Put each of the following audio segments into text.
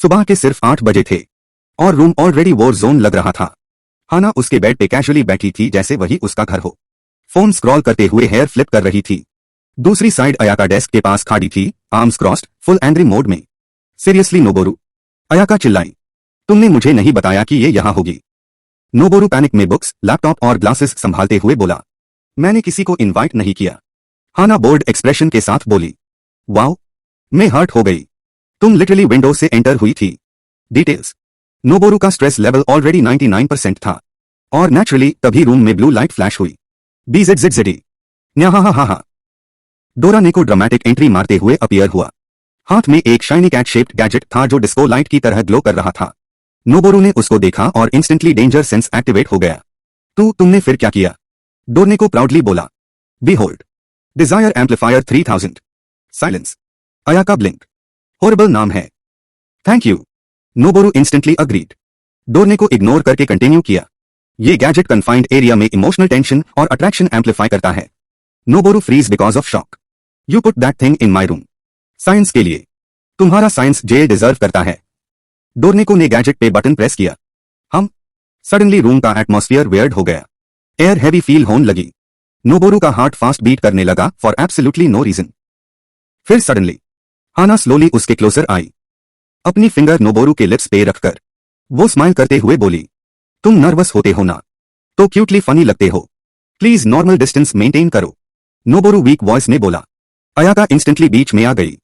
सुबह के सिर्फ 8 बजे थे और रूम ऑलरेडी वॉर जोन लग रहा था। हाना उसके बेड पे कैजुअली बैठी थी जैसे वही उसका घर हो। फोन स्क्रॉल करते हुए हेयर फ्लिप कर रही थी। दूसरी साइड अयाका डेस्क के पास खड़ी थी, arms crossed, full angry mode में। सीरियसली नोबोरू, अयाका चिल्लाई, तुमने मुझे नहीं बताया कि ये यहाँ होगी। नोबोरू पैनिक में बुक्स, लैपटॉप और ग्लासेस संभालते हुए बोला, मैंने किसी को इनवाइट नहीं किया। हाना बोल्ड एक्सप्रेशन के साथ बोली, वाओ, मैं हर्ट हो गई। तुम लिटरली विंडो से एंटर हुई थी। डिटेल्स। नोबोरू का स्ट्रेस लेवल ऑलरेडी 99% था और नेचुरली तभी रूम में ब्लू लाइट फ्लैश हुई। BZZZD। न्याहा। डोरा नेको ड्रामेटिक एंट्री मारते हुए अपीयर हुआ। हाथ में एक शाइनी कैट शेप्ड गैजेट था जो डिस्को लाइट की तरह ग्लो कर रहा था। नोबोरू ने उसको देखा और इंस्टेंटली डेंजर सेंस एक्टिवेट हो गया। तुमने फिर क्या किया? डोरनेको प्राउडली बोला, behold, desire amplifier 3000। Silence. Ayaka blink. Horrible नाम है। Thank you. Noboru instantly agreed. Doraneko ignore करके कंटिन्यू किया, ये गैजेट कन्फाइंड एरिया में इमोशनल टेंशन और अट्रैक्शन एम्पलीफाई करता है। Noboru freeze because of shock. You put that thing in my room. Science के लिए। तुम्हारा साइंस जेल डिजर्व करता है। डोरनेको ने गैजेट पे बटन प्रेस किया। सडनली रूम का एटमॉस्फेयर वियर्ड हो गया। एयर हैवी फील होने लगी। नोबोरू का हार्ट फास्ट बीट करने लगा फॉर एब्सोल्युटली नो रीजन। फिर सडनली हाना स्लोली उसके क्लोजर आई। अपनी फिंगर नोबोरू के लिप्स पे रखकर वो स्माइल करते हुए बोली, तुम नर्वस होते हो ना? तो क्यूटली फनी लगते हो। प्लीज नॉर्मल डिस्टेंस मेंटेन करो। नोबोरू वीक वॉइस में बोला। अयाका इंस्टेंटली बीच में आ गई।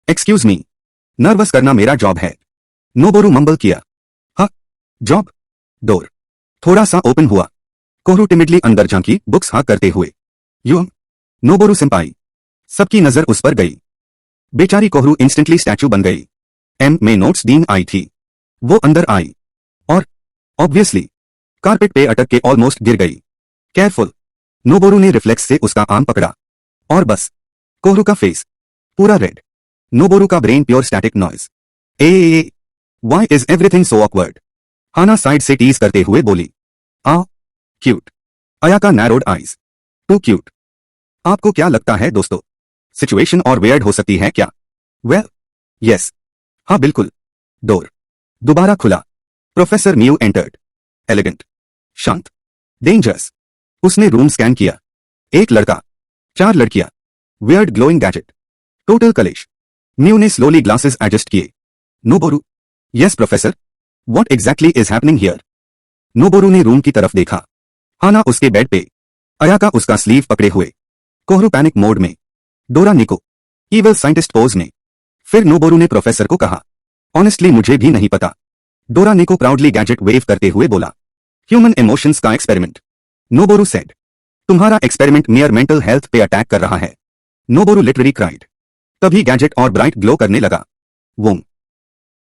एक्सक्यूज मी, नर्वस करना मेरा जॉब है। नोबोरू मंबल किया, हाँ जॉब। डोर थोड़ा सा ओपन हुआ। कोहरू टिमिडली अंदर झांकी, बुक्स हाथ करते हुए। You Noboru सिंपाई। सबकी नजर उस पर गई। बेचारी कोहरू इंस्टेंटली स्टैचू बन गई। में नोट्स डीन आई थी। वो अंदर आई और ऑब्वियसली कारपेट पे अटक के ऑलमोस्ट गिर गई। केयरफुल। नोबोरू ने रिफ्लेक्स से उसका आर्म पकड़ा और बस कोहरू का फेस पूरा रेड। नोबोरू का brain pure static noise. Why is everything so awkward? Hana side से टीज करते हुए बोली, cute. Ayaka narrowed eyes. Too cute. आपको क्या लगता है दोस्तों, सिचुएशन और वियर्ड हो सकती है क्या? वेल यस, हाँ बिल्कुल। डोर दोबारा खुला। Professor Mu entered. एलिगेंट, शांत, डेंजरस। उसने रूम स्कैन किया। एक लड़का, 4 लड़कियां, वियर्ड ग्लोइंग गैजेट, टोटल कलेश। म्यू ने स्लोली ग्लासेस एडजस्ट किए। Noboru, yes professor, what exactly is happening here? Noboru ने रूम की तरफ देखा। हाना उसके बेड पे, अयाका उसका स्लीव पकड़े हुए, कोहरू पैनिक मोड में, डोरा निको ईविल साइंटिस्ट पोज में। फिर नोबोरू ने प्रोफेसर को कहा, ऑनेस्टली मुझे भी नहीं पता। डोरा निको प्राउडली गैजेट वेव करते हुए बोला, ह्यूमन इमोशंस का एक्सपेरिमेंट। नोबोरू सेड, तुम्हारा एक्सपेरिमेंट मियर मेंटल हेल्थ पे अटैक कर रहा है। Noboru literally cried. तभी गैजेट और ब्राइट ग्लो करने लगा। वूम।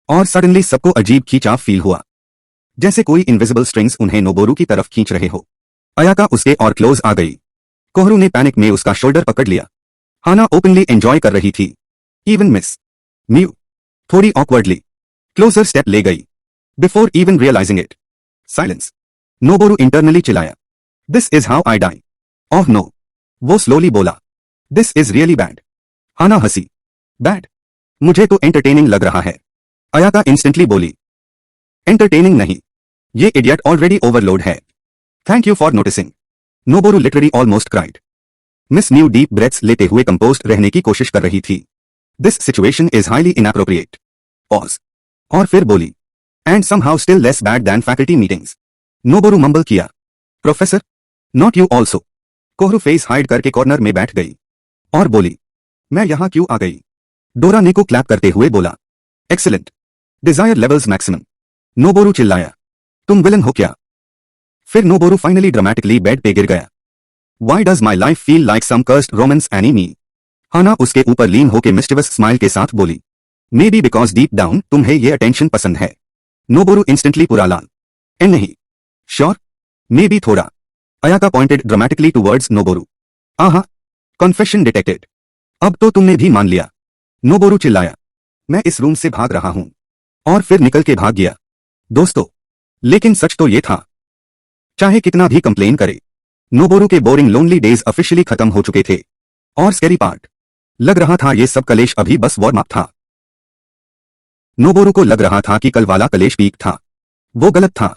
और सडनली सबको अजीब खींचाव फील हुआ, जैसे कोई इनविजिबल स्ट्रिंग्स उन्हें नोबोरू की तरफ खींच रहे हो। अयाका उसके और क्लोज आ गई। कोहरू ने पैनिक में उसका शोल्डर पकड़ लिया। हाना ओपनली एंजॉय कर रही थी। इवन मिस म्यू थोड़ी ऑकवर्डली क्लोजर स्टेप ले गई। Before even realising it, silence. Noboru internally चिल्लाया, this is how I die. Oh no, वो स्लोली बोला, this is really bad. Hana हंसी, बैड? मुझे तो एंटरटेनिंग लग रहा है। अयाका इंस्टेंटली बोली, एंटरटेनिंग नहीं, ये इडियट ऑलरेडी ओवरलोड है। Thank you for noticing. Noboru literally almost cried. Miss Mu deep breaths लेते हुए कंपोज्ड रहने की कोशिश कर रही थी। This situation is highly inappropriate. Pause. और फिर बोली, and somehow still less bad than faculty meetings. Noboru mumble किया, professor, not you also. Koharu face hide करके कॉर्नर में बैठ गई और बोली, मैं यहां क्यों आ गई? डोरा नेको क्लैप करते हुए बोला, excellent, Dzire levels maximum. Noboru चिल्लाया, तुम विलन हो क्या? फिर नोबोरू फाइनली ड्रामेटिकली बेड पे गिर गया। Why does my life feel like some cursed romance anime? हाना उसके ऊपर लीन होके मिस्टीवियस स्माइल के साथ बोली, may be because deep down तुम्हें ये अटेंशन पसंद है। नोबोरू इंस्टेंटली पूरा लाल। नहीं श्योर, मे बी थोड़ा। Ayaka pointed dramatically towards Noboru. आहा, कॉन्फेशन डिटेक्टेड। अब तो तुमने भी मान लिया। नोबोरू चिल्लाया, मैं इस रूम से भाग रहा हूं। और फिर निकल के भाग गया। दोस्तों, लेकिन सच तो ये था, चाहे कितना भी कंप्लेन करे, नोबोरू के बोरिंग लोनली डेज ऑफिशियली खत्म हो चुके थे। और स्कैरी पार्ट, लग रहा था ये सब कलेश अभी बस वार्म अप था। नोबोरू को लग रहा था कि कल वाला कलेश पीक था। वो गलत था,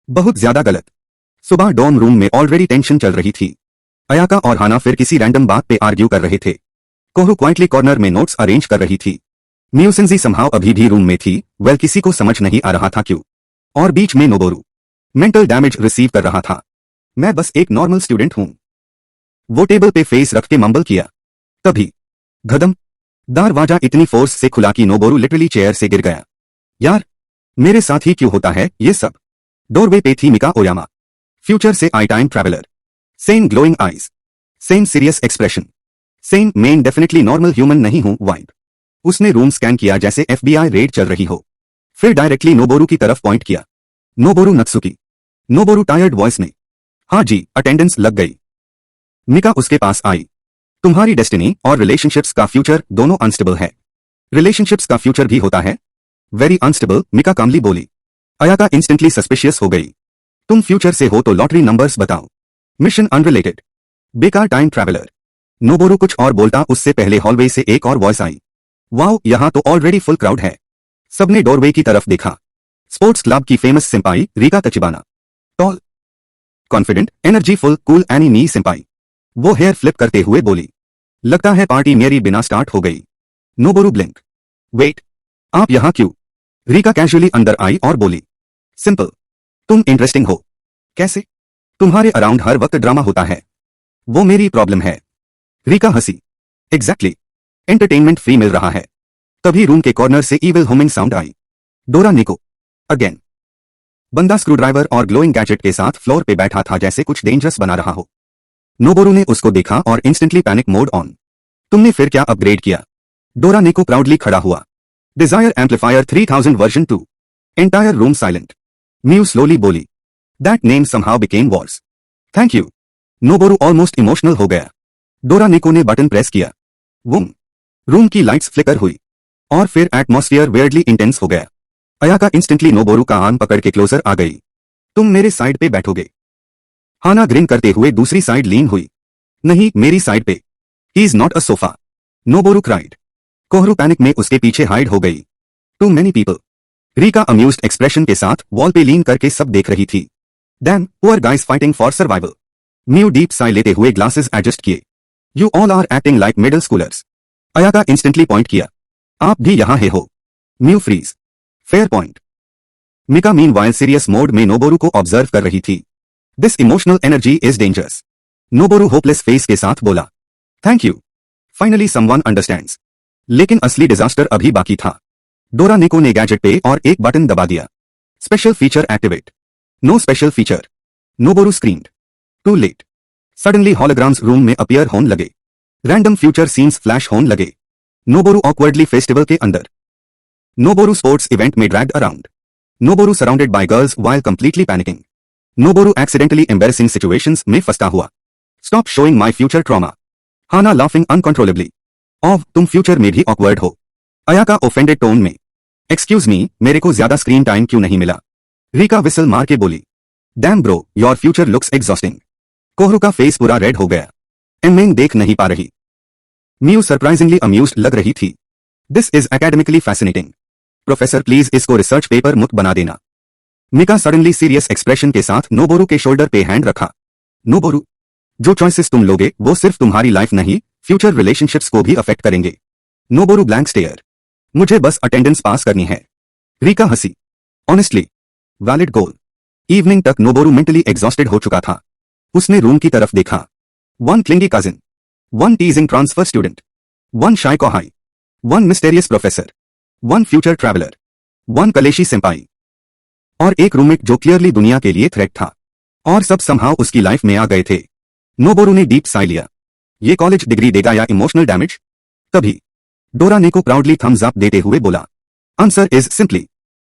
बहुत ज्यादा गलत। सुबह डॉर्म रूम में ऑलरेडी टेंशन चल रही थी। अयाका और हाना फिर किसी रैंडम बात पे आर्ग्यू कर रहे थे। कोहू क्वाइटली कॉर्नर में नोट्स अरेंज कर रही थी। म्यूसिंजी संभाव अभी भी रूम में थी, वेल किसी को समझ नहीं आ रहा था क्यों। और बीच में नोबोरू मेंटल डैमेज रिसीव कर रहा था। मैं बस एक नॉर्मल स्टूडेंट हूं, वो टेबल पे फेस रख के मम्बल किया। तभी घदम, दरवाजा इतनी फोर्स से खुला कि नोबोरू लिटरली चेयर से गिर गया। यार, मेरे साथ ही क्यों होता है ये सब। डोरवे पे थी मिका ओयामा, फ्यूचर से आई time traveller. Same glowing eyes, same serious expression, same मेन डेफिनेटली नॉर्मल ह्यूमन नहीं हूं वाइब। उसने रूम स्कैन किया जैसे FBI रेड चल रही हो, फिर डायरेक्टली नोबोरू की तरफ पॉइंट किया। नोबोरू नत्सुकी। नोबोरू टायर्ड वॉइस में, हाँ जी अटेंडेंस लग गई। मिका उसके पास आई। तुम्हारी डेस्टिनी और रिलेशनशिप्स का फ्यूचर दोनों अनस्टेबल है। रिलेशनशिप्स का फ्यूचर भी होता है वेरी अनस्टेबल, मिका कामली बोली। अयाका इंस्टेंटली सस्पिशियस हो गई। तुम फ्यूचर से हो तो लॉटरी नंबर्स बताओ। मिशन अनरिलेटेड, बेकार टाइम ट्रैवलर। नोबोरू कुछ और बोलता उससे पहले हॉलवे से एक और वॉइस आई। वाओ, यहां तो ऑलरेडी फुल क्राउड है। सबने डोरवे की तरफ देखा। स्पोर्ट्स क्लब की famous senpai Rika Tachibana, tall, confident, energyful, cool एनी नी सिंपाई। वो हेयर फ्लिप करते हुए बोली, लगता है पार्टी मेरी बिना स्टार्ट हो गई। नोबोरू ब्लिंक, वेट, आप यहां क्यों। रिका कैजुअली अंदर आई और बोली, सिंपल, तुम इंटरेस्टिंग हो। कैसे। तुम्हारे अराउंड हर वक्त ड्रामा होता है, वो मेरी प्रॉब्लम है। रिका हंसी, एग्जैक्टली, एंटरटेनमेंट फ्री मिल रहा है। तभी रूम के कॉर्नर से ईविल हुमिंग साउंड आई। डोरा निको अगेन। बंदा स्क्रूड्राइवर और ग्लोइंग गैजेट के साथ फ्लोर पे बैठा था जैसे कुछ डेंजरस बना रहा हो। नोबोरू ने उसको देखा और इंस्टेंटली पैनिक मोड ऑन। तुमने फिर क्या अपग्रेड किया। डोरा निको प्राउडली खड़ा हुआ। Desire amplifier 3000 version 2। Entire room silent. Mu slowly बोली, that name somehow became worse. Thank you. Noboru almost emotional हो गया। डोरा निको ने बटन प्रेस किया। वूम, रूम की लाइट्स फ्लिकर हुई और फिर एटमॉस्फेयर वेयर्डली इंटेंस हो गया। अयाका इंस्टेंटली नोबोरू का आर्म पकड़ के क्लोजर आ गई। तुम मेरे साइड पे बैठोगे। हाना ग्रिन करते हुए दूसरी साइड लीन हुई। नहीं, मेरी साइड पे। He is not a sofa. Noboru cried. Koharu panic में उसके पीछे हाइड हो गई। Too many people. Rika amused expression के साथ वॉल पे लीन करके सब देख रही थी। Damn, poor guys fighting for survival. Mu deep sigh लेते हुए ग्लासेस एडजस्ट किए। You all are acting like middle schoolers. Ayaka instantly point किया। आप भी यहां है हो। Mu freeze. Fair point. Mika meanwhile serious mode में नोबोरू को ऑब्जर्व कर रही थी। This emotional energy is dangerous. Noboru hopeless face के साथ बोला, thank you, finally someone understands. लेकिन असली डिजास्टर अभी बाकी था। डोरा निको ने गैजेट पे और एक बटन दबा दिया। Special feature activate. No special feature. Noboru screamed. Too late. Suddenly holograms room में अपीयर होने लगे। रैंडम फ्यूचर सीन्स फ्लैश होने लगे। नोबोरू ऑकवर्डली फेस्टिवल के अंदर। नोबोरू स्पोर्ट्स इवेंट में dragged around. Noboru surrounded by girls while completely panicking. Noboru accidentally embarrassing situations में फंसा हुआ। Stop showing my future trauma. Hana laughing uncontrollably. ऑफ, तुम फ्यूचर में भी ऑकवर्ड हो। अयाका ऑफेंडेड टोन में, एक्सक्यूज मी, मेरे को ज्यादा स्क्रीन टाइम क्यों नहीं मिला। रिका विसल मार के बोली, damn bro, your future looks exhausting. Koharu का फेस पूरा रेड हो गया। एमेंग देख नहीं पा रही। म्यू सरप्राइजिंगली अम्यूज्ड लग रही थी। This is academically fascinating. Professor please इसको रिसर्च पेपर मुक्त बना देना। मिका सडनली सीरियस एक्सप्रेशन के साथ नोबोरू के शोल्डर पे हैंड रखा। नोबोरू, जो चॉइसेस तुम लोगे वो सिर्फ तुम्हारी लाइफ नहीं, फ्यूचर रिलेशनशिप्स को भी अफेक्ट करेंगे। Noboru blank stare. मुझे बस अटेंडेंस पास करनी है। रिका हंसी, ऑनेस्टली, वैलिड गोल। इवनिंग तक नोबोरू मेंटली एग्जॉस्टेड हो चुका था। उसने रूम की तरफ देखा। One clingy cousin, one teasing transfer student, one shy kohai, one mysterious professor, one future traveller, one कलेशी सेंपाई और एक रूममेट जो क्लियरली दुनिया के लिए थ्रेट था। और सब समहाउ उसकी लाइफ में आ गए थे। नोबोरू ने डीप साई लिया। ये कॉलेज डिग्री देगा या इमोशनल डैमेज। तभी डोरा निको प्राउडली थम्स अप देते हुए बोला, आंसर इज सिंपली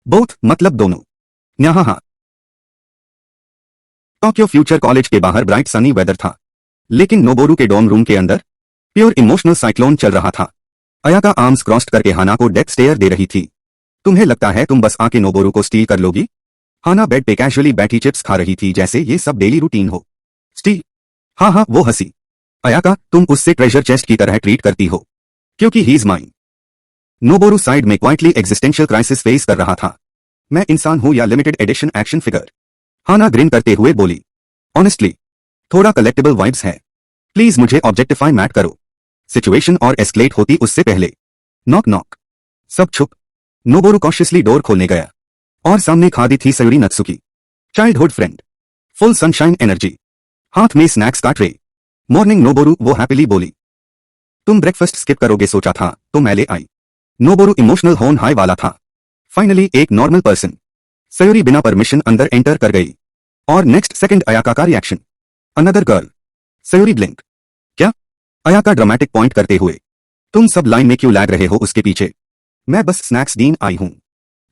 बोथ, मतलब दोनों। न्याहा। टोक्यो फ्यूचर कॉलेज के बाहर ब्राइट सनी वेदर था, लेकिन नोबोरू के डॉर्म रूम के अंदर प्योर इमोशनल साइक्लोन चल रहा था। अयाका आर्म्स क्रॉस्ड करके हाना को डेथ स्टेयर दे रही थी। तुम्हें लगता है तुम बस आके नोबोरू को स्टील कर लोगी। हाना बेड पे कैजुअली बैठी चिप्स खा रही थी जैसे ये सब डेली रूटीन हो। स्टील? हाँ हाँ, वो हंसी। अयाका, तुम उससे ट्रेजर चेस्ट की तरह ट्रीट करती हो क्योंकि he is mine. Noboru side में क्वाइटली एग्जिस्टेंशियल क्राइसिस फेस कर रहा था। मैं इंसान हूं या लिमिटेड एडिशन एक्शन फिगर? हाना ग्रिन करते हुए बोली। ऑनेस्टली थोड़ा कलेक्टिबल वाइब्स है। प्लीज मुझे ऑब्जेक्टिफाई मैट करो। सिचुएशन और एस्केलेट होती उससे पहले। Knock knock. सब चुप। नोबोरू कॉशियसली डोर खोलने गया और सामने खड़ी थी Sayuri Natsuki, childhood friend, full sunshine energy, हाथ में स्नैक्स का ट्रे। मॉर्निंग नोबोरू, वो हैप्पीली बोली। तुम ब्रेकफास्ट स्किप करोगे सोचा था तो मैं ले आई। नोबोरू इमोशनल होन हाई वाला था। फाइनली एक नॉर्मल पर्सन। सयूरी बिना परमिशन अंदर एंटर कर गई और नेक्स्ट सेकंड अयाका का reaction. Another girl. Sayuri blink. क्या? अयाका ड्रामेटिक पॉइंट करते हुए। तुम सब लाइन में क्यों लैग रहे हो उसके पीछे? मैं बस स्नैक्स दीन आई हूं।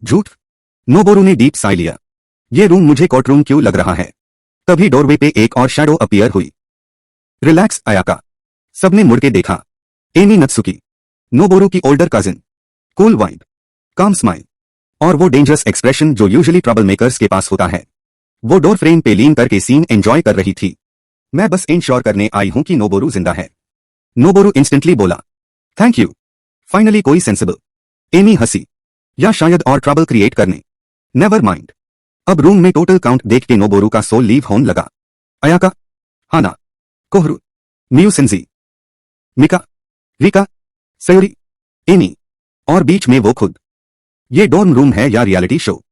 झूठ। नोबोरू ने डीप साई लिया। ये रूम मुझे कोर्ट रूम क्यों लग रहा है? तभी डोरवे पे एक और शैडो अपीयर हुई। Relax Ayaka. सबने मुड़ के देखा। एमी नत्सुकी, नोबोरू की ओल्डर कजिन। कूल वाइब, काम स्माइल और वो डेंजरस एक्सप्रेशन जो यूजुअली ट्रबल मेकर्स के पास होता है। वो डोर फ्रेम पे लीन करके सीन एंजॉय कर रही थी। मैं बस इंश्योर करने आई हूं कि नोबोरू जिंदा है। नोबोरू इंस्टेंटली बोला। Thank you. फाइनली कोई सेंसिबल। एमी हंसी। या शायद और ट्रबल क्रिएट करने। Never mind. अब रूम में टोटल काउंट देख के नोबोरू का सोल लीव होने लगा। अयाका, हाना, कोहरू, मियुसेंजी, मिका, रिका, सयूरी, एमी और बीच में वो खुद। ये डॉर्म रूम है या रियलिटी शो?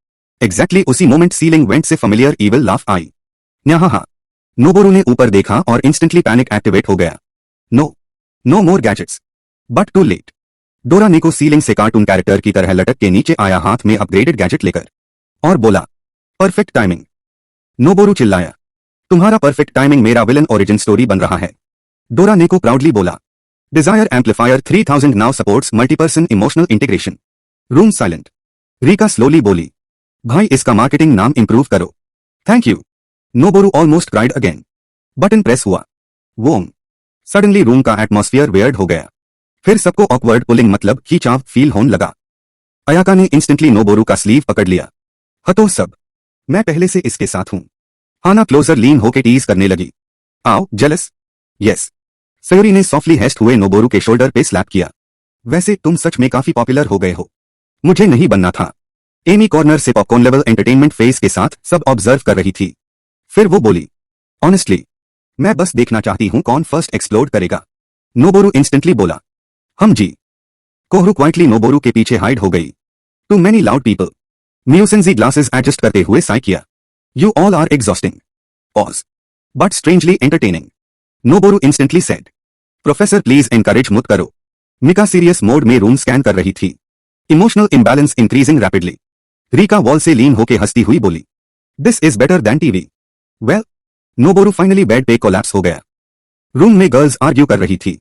एग्जैक्टली उसी मोमेंट सीलिंग वेंट से फेमिलियर इविल लाफ आई। न्याहा। नोबोरू ने ऊपर देखा और इंस्टेंटली पैनिक एक्टिवेट हो गया। No more gadgets. But too late. Dora Niko ceiling से कार्टून कैरेक्टर की तरह लटक के नीचे आया हाथ में अपग्रेडेड गैजेट लेकर और बोला, परफेक्ट टाइमिंग। नोबोरू चिल्लाया। तुम्हारा परफेक्ट टाइमिंग मेरा विलन ओरिजिन स्टोरी बन रहा है। डोरा निको प्राउडली बोला। Desire amplifier 3000 now supports multiperson emotional integration. Room silent. Rika slowly बोली, भाई इसका मार्केटिंग नाम इंप्रूव करो। Thank you. Noboru almost cried again. Button press हुआ। वोम। सडनली रूम का एटमॉस्फेयर वियर्ड हो गया। फिर सबको ऑकवर्ड पुलिंग मतलब खींचाव फील होने लगा। अयाका ने इंस्टेंटली नोबोरू का स्लीव पकड़ लिया। हतो सब। मैं पहले से इसके साथ हूं। हाना क्लोजर लीन होके टीज करने लगी। आओ जेलस। यस। सयूरी ने सॉफ्टली हेस्ट हुए नोबोरू के शोल्डर पे स्लैप किया। वैसे तुम सच में काफी पॉपुलर हो गए हो। मुझे नहीं बनना था। एमी कॉर्नर से पॉपकॉर्न लेवल एंटरटेनमेंट फेस के साथ सब ऑब्जर्व कर रही थी। फिर वो बोली, ऑनेस्टली मैं बस देखना चाहती हूं कौन फर्स्ट एक्सप्लोड करेगा। नोबोरू इंस्टेंटली बोला, हम जी। कोहरू क्वाइटली नोबोरू के पीछे हाइड हो गई। Too many loud people. Mu sensei glasses adjust करते हुए साइ किया। You all are exhausting. Pause. But strangely entertaining. Noboru instantly said, professor please encourage मत करो। मिका सीरियस मोड में रूम स्कैन कर रही थी। Emotional imbalance increasing rapidly. Rika wall से लीन होके हंसती हुई बोली, this is better than TV. Well. Noboru finally bed पे कोलैप्स हो गया। रूम में गर्ल्स आर्ग्यू कर रही थी।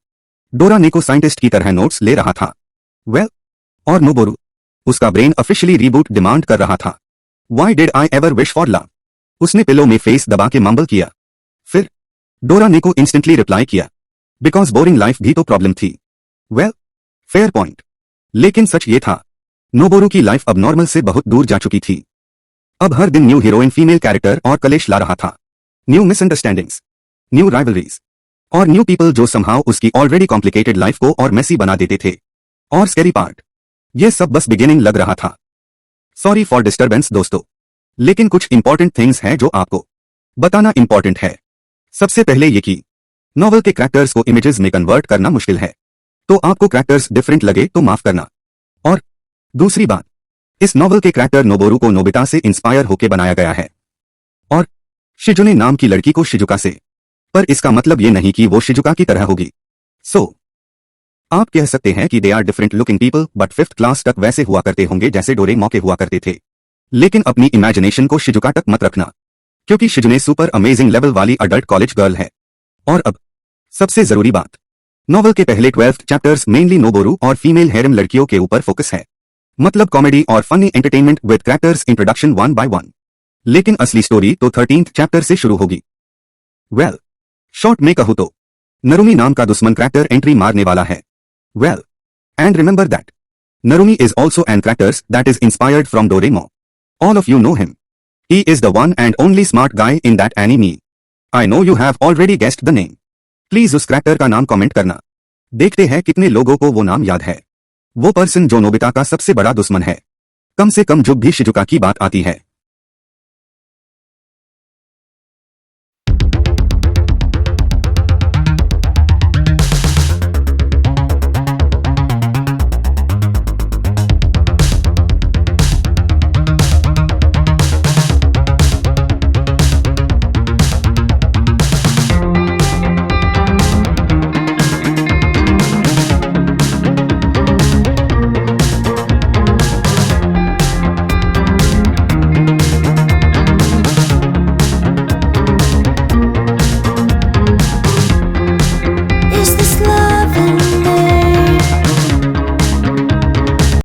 डोरा नेको साइंटिस्ट की तरह नोट्स ले रहा था। वेल। और नोबोरू, उसका ब्रेन ऑफिशियली रीबूट डिमांड कर रहा था। Why did I ever wish for love? उसने पिलो में फेस दबा के मम्बल किया। फिर डोरा नेको इंस्टेंटली रिप्लाई किया, बिकॉज बोरिंग लाइफ भी तो प्रॉब्लम थी। Well, fair point. लेकिन सच ये था, नोबोरू की लाइफ अब नॉर्मल से बहुत दूर जा चुकी थी। अब हर दिन न्यू हीरोइन फीमेल कैरेक्टर और कलेश ला रहा था। न्यू मिसअंडरस्टैंडिंग्स, न्यू राइवलरीज और न्यू पीपल जो समहाउ उसकी ऑलरेडी कॉम्प्लिकेटेड लाइफ को और मेसी बना देते थे। और स्कैरी पार्ट, ये सब बस बिगिनिंग लग रहा था। सॉरी फॉर डिस्टर्बेंस दोस्तों, लेकिन कुछ इंपॉर्टेंट थिंग्स हैं जो आपको बताना इंपॉर्टेंट है। सबसे पहले ये कि नॉवल के कैरेक्टर्स को इमेजेस में कन्वर्ट करना मुश्किल है, तो आपको कैरेक्टर्स डिफरेंट लगे तो माफ करना। और दूसरी बात, इस नॉवल के कैरेक्टर नोबोरू को नोबिता से इंस्पायर होकर बनाया गया है और शिजुने नाम की लड़की को शिजुका से, पर इसका मतलब ये नहीं कि वो शिजुका की तरह होगी। आप कह सकते हैं कि they are different looking people but 5th class तक वैसे हुआ करते होंगे जैसे डोरेमोन के हुआ करते थे। लेकिन अपनी इमेजिनेशन को शिजुका तक मत रखना, क्योंकि शिजुने सुपर अमेजिंग लेवल वाली अडल्ट कॉलेज गर्ल है। और अब सबसे जरूरी बात, नॉवल के पहले 12 चैप्टर्स मेनली नोबोरू और फीमेल हेरम लड़कियों के ऊपर फोकस है, मतलब कॉमेडी और funny entertainment with characters introduction 1 by 1। लेकिन असली स्टोरी तो 13th चैप्टर से शुरू होगी। वेल, शॉर्ट में कहूं तो नरुमी नाम का दुश्मन कैरेक्टर एंट्री मारने वाला है। Well, and remember that Narumi is also an character that is inspired from Doraemon. All of you know him. He is the one and only smart guy in that anime. I know you have already guessed the name. Please उस character का नाम comment करना। देखते हैं कितने लोगों को वो नाम याद है। वो पर्सन जो नोबिता का सबसे बड़ा दुश्मन है। कम से कम जब भी शिजुका की बात आती है